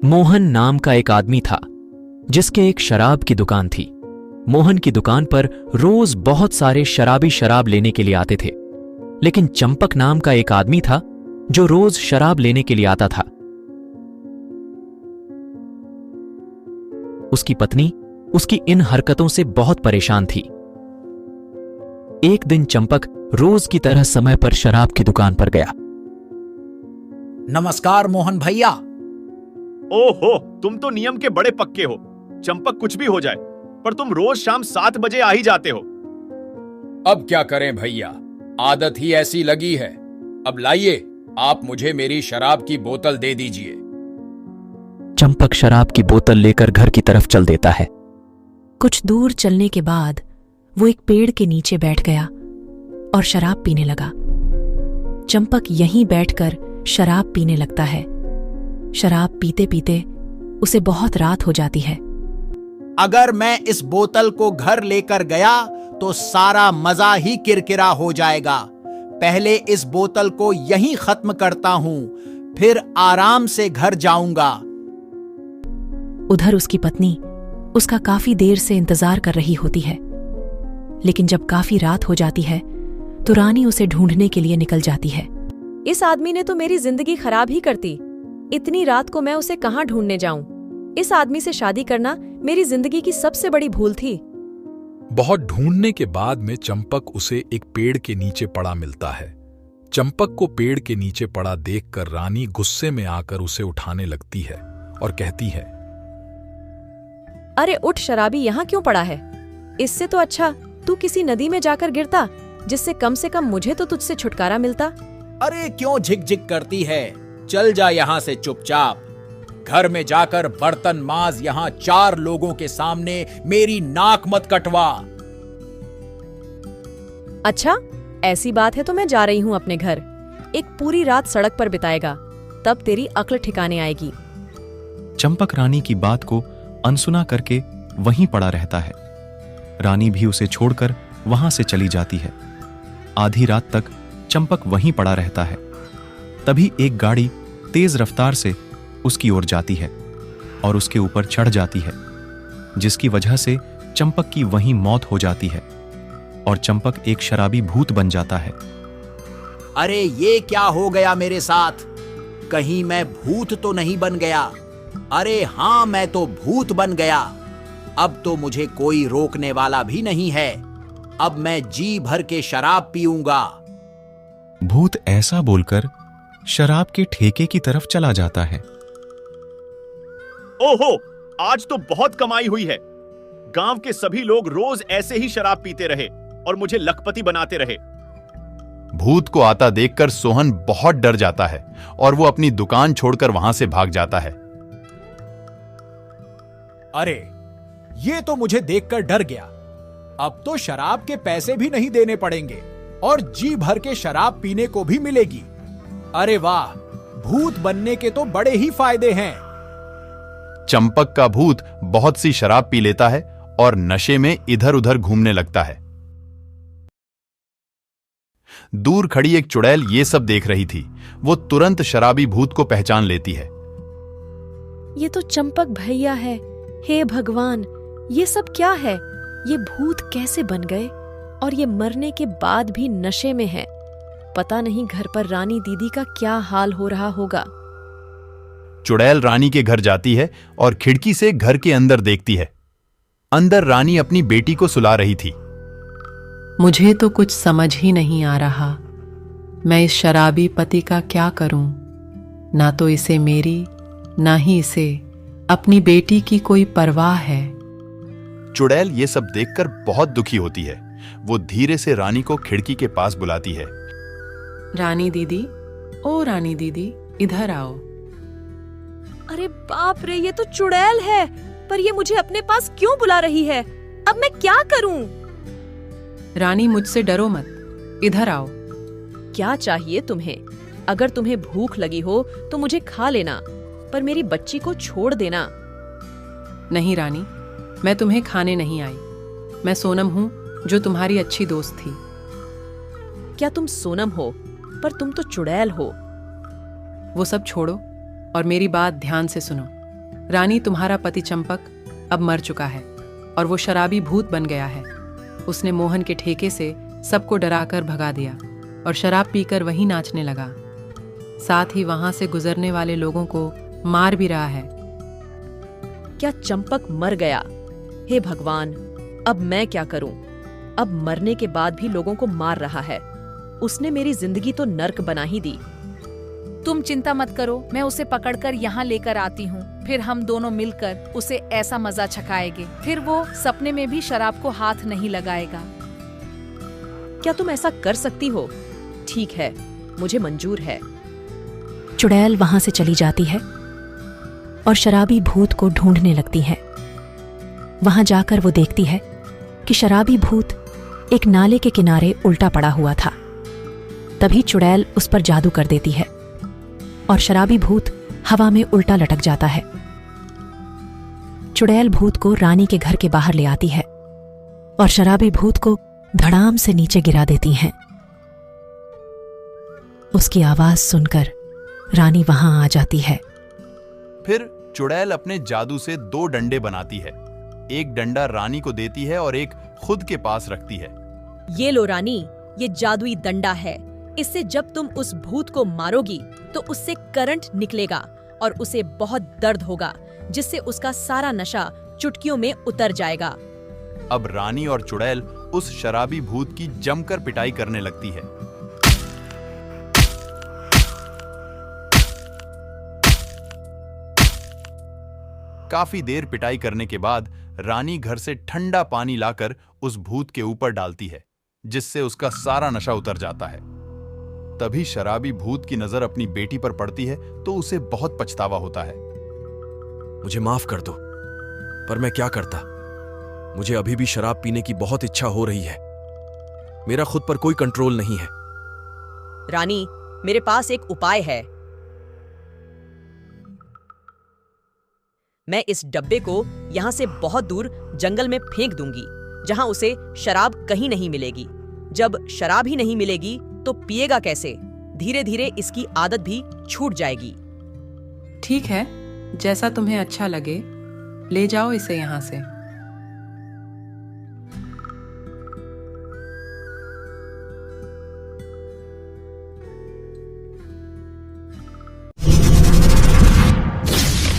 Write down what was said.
मोहन नाम का एक आदमी था जिसके एक शराब की दुकान थी। मोहन की दुकान पर रोज बहुत सारे शराबी शराब लेने के लिए आते थे, लेकिन चंपक नाम का एक आदमी था जो रोज शराब लेने के लिए आता था। उसकी पत्नी उसकी इन हरकतों से बहुत परेशान थी। एक दिन चंपक रोज की तरह समय पर शराब की दुकान पर गया। नमस्कार मोहन भैया। ओहो, तुम तो नियम के बड़े पक्के हो। चंपक कुछ भी हो जाए, पर तुम रोज शाम 7 बजे आ ही जाते हो। अब क्या करें भैया, आदत ही ऐसी लगी है। अब लाइए, आप मुझे मेरी शराब की बोतल दे दीजिए। चंपक शराब की बोतल लेकर घर की तरफ चल देता है। कुछ दूर चलने के बाद वो एक पेड़ के नीचे बैठ गया और शराब पीने लगा। चंपक यहीं बैठकर शराब पीने लगता है। शराब पीते पीते उसे बहुत रात हो जाती है। अगर मैं इस बोतल को घर लेकर गया तो सारा मजा ही किरकिरा हो जाएगा। पहले इस बोतल को यहीं खत्म करता हूं, फिर आराम से घर जाऊंगा। उधर उसकी पत्नी उसका काफी देर से इंतजार कर रही होती है, लेकिन जब काफी रात हो जाती है तो रानी उसे ढूंढने के लिए निकल जाती है। इस आदमी ने तो मेरी जिंदगी खराब ही कर दी। इतनी रात को मैं उसे कहाँ ढूंढने जाऊं? इस आदमी से शादी करना मेरी जिंदगी की सबसे बड़ी भूल थी। बहुत ढूंढने के बाद में चंपक उसे एक पेड़ के नीचे पड़ा मिलता है। चंपक को पेड़ के नीचे पड़ा देखकर रानी गुस्से में आकर उसे उठाने लगती है और कहती है, अरे उठ शराबी, यहाँ क्यों पड़ा है? इससे तो अच्छा तू किसी नदी में जाकर गिरता, जिससे कम से कम मुझे तो तुझसे छुटकारा मिलता। अरे क्यों झिक-झिक करती है? चल जा यहां से चुपचाप। घर में जाकर बर्तन माज, यहां 4 लोगों के सामने मेरी नाक मत कटवा। अच्छा, ऐसी बात है तो मैं जा रही हूँ अपने घर। एक पूरी रात सड़क पर बिताएगा, तब तेरी अक्ल ठिकाने आएगी। चंपक रानी की बात को अनसुना करके वहीं पड़ा रहता है। रानी भी उसे छोड़कर वहां से चली जाती है। आधी रात तक चंपक वहीं पड़ा रहता है। तभी एक गाड़ी तेज रफ्तार से उसकी ओर जाती है और उसके ऊपर चढ़ जाती है, जिसकी वजह से चंपक की वहीं मौत हो जाती है और चंपक एक शराबी भूत बन जाता है। अरे ये क्या हो गया मेरे साथ? कहीं मैं भूत तो नहीं बन गया? अरे हां, मैं तो भूत बन गया। अब तो मुझे कोई रोकने वाला भी नहीं है। अब मैं जी भर के शराब पीऊंगा। भूत ऐसा बोलकर शराब के ठेके की तरफ चला जाता है। ओहो, आज तो बहुत कमाई हुई है। गांव के सभी लोग रोज ऐसे ही शराब पीते रहे और मुझे लखपति बनाते रहे। भूत को आता देखकर सोहन बहुत डर जाता है और वो अपनी दुकान छोड़कर वहां से भाग जाता है। अरे ये तो मुझे देखकर डर गया। अब तो शराब के पैसे भी नहीं देने पड़ेंगे और जी भर के शराब पीने को भी मिलेगी। अरे वाह, भूत बनने के तो बड़े ही फायदे हैं। चंपक का भूत बहुत सी शराब पी लेता है और नशे में इधर उधर घूमने लगता है। दूर खड़ी एक चुड़ैल ये सब देख रही थी। वो तुरंत शराबी भूत को पहचान लेती है। ये तो चंपक भैया है। हे भगवान, ये सब क्या है? ये भूत कैसे बन गए और ये मरने के बाद भी नशे में है? पता नहीं घर पर रानी दीदी का क्या हाल हो रहा होगा। चुड़ैल रानी के घर जाती है और खिड़की से घर के अंदर देखती है। अंदर रानी अपनी बेटी को सुला रही थी। मुझे तो कुछ समझ ही नहीं आ रहा। मैं इस शराबी पति का क्या करूं? ना तो इसे मेरी, ना ही इसे अपनी बेटी की कोई परवाह है। चुड़ैल ये सब देखकर बहुत दुखी होती है। वो धीरे से रानी को खिड़की के पास बुलाती है। रानी दीदी, ओ रानी दीदी, इधर आओ। अरे बाप रे, ये तो चुड़ैल है। पर ये मुझे अपने पास क्यों बुला रही है? अब मैं क्या करूं? रानी, मुझसे डरो मत, इधर आओ। क्या चाहिए तुम्हें? अगर तुम्हें भूख लगी हो तो मुझे खा लेना, पर मेरी बच्ची को छोड़ देना। नहीं रानी, मैं तुम्हें खाने नहीं आई। मैं सोनम हूं, जो तुम्हारी अच्छी दोस्त थी। क्या तुम सोनम हो? पर तुम तो चुड़ैल हो। वो सब छोड़ो और मेरी बात ध्यान से सुनो। रानी, तुम्हारा पति चंपक अब मर चुका है और वो शराबी भूत बन गया है। उसने मोहन के ठेके से सबको डराकर भगा दिया और शराब पीकर वहीं नाचने लगा। साथ ही वहां से गुजरने वाले लोगों को मार भी रहा है। क्या चंपक मर गया? हे भगवान, अब मैं क्या करूं? अब मरने के बाद भी लोगों को मार रहा है। उसने मेरी जिंदगी तो नर्क बना ही दी। तुम चिंता मत करो, मैं उसे पकड़कर यहाँ लेकर आती हूँ। फिर हम दोनों मिलकर उसे ऐसा मजा चखाएंगे, फिर वो सपने में भी शराब को हाथ नहीं लगाएगा। क्या तुम ऐसा कर सकती हो? ठीक है, मुझे मंजूर है। चुड़ैल वहां से चली जाती है और शराबी भूत को ढूंढने लगती है। वहां जाकर वो देखती है कि शराबी भूत एक नाले के किनारे उल्टा पड़ा हुआ था। तभी चुड़ैल उस पर जादू कर देती है और शराबी भूत हवा में उल्टा लटक जाता है। चुड़ैल भूत को रानी के घर के बाहर ले आती है और शराबी भूत को धड़ाम से नीचे गिरा देती हैं। उसकी आवाज सुनकर रानी वहां आ जाती है। फिर चुड़ैल अपने जादू से 2 डंडे बनाती है। एक डंडा रानी को देती है और एक खुद के पास रखती है। ये लो रानी, ये जादुई डंडा है। इससे जब तुम उस भूत को मारोगी तो उससे करंट निकलेगा और उसे बहुत दर्द होगा, जिससे उसका सारा नशा चुटकियों में उतर जाएगा। अब रानी और चुड़ैल उस शराबी भूत की जमकर पिटाई करने लगती है। काफी देर पिटाई करने के बाद रानी घर से ठंडा पानी लाकर उस भूत के ऊपर डालती है, जिससे उसका सारा नशा उतर जाता है। तभी शराबी भूत की नजर अपनी बेटी पर पड़ती है तो उसे बहुत पछतावा होता है। मुझे माफ कर दो, पर मैं क्या करता? मुझे अभी भी शराब पीने की बहुत इच्छा हो रही है। मेरा खुद पर कोई कंट्रोल नहीं है। रानी, मेरे पास एक उपाय है। मैं इस डब्बे को यहाँ से बहुत दूर जंगल में फेंक दूंगी, जहाँ उसे शराब कहीं नहीं मिलेगी। जब शराब ही नहीं मिलेगी तो पिएगा कैसे? धीरे धीरे इसकी आदत भी छूट जाएगी। ठीक है, जैसा तुम्हें अच्छा लगे, ले जाओ इसे यहाँ से।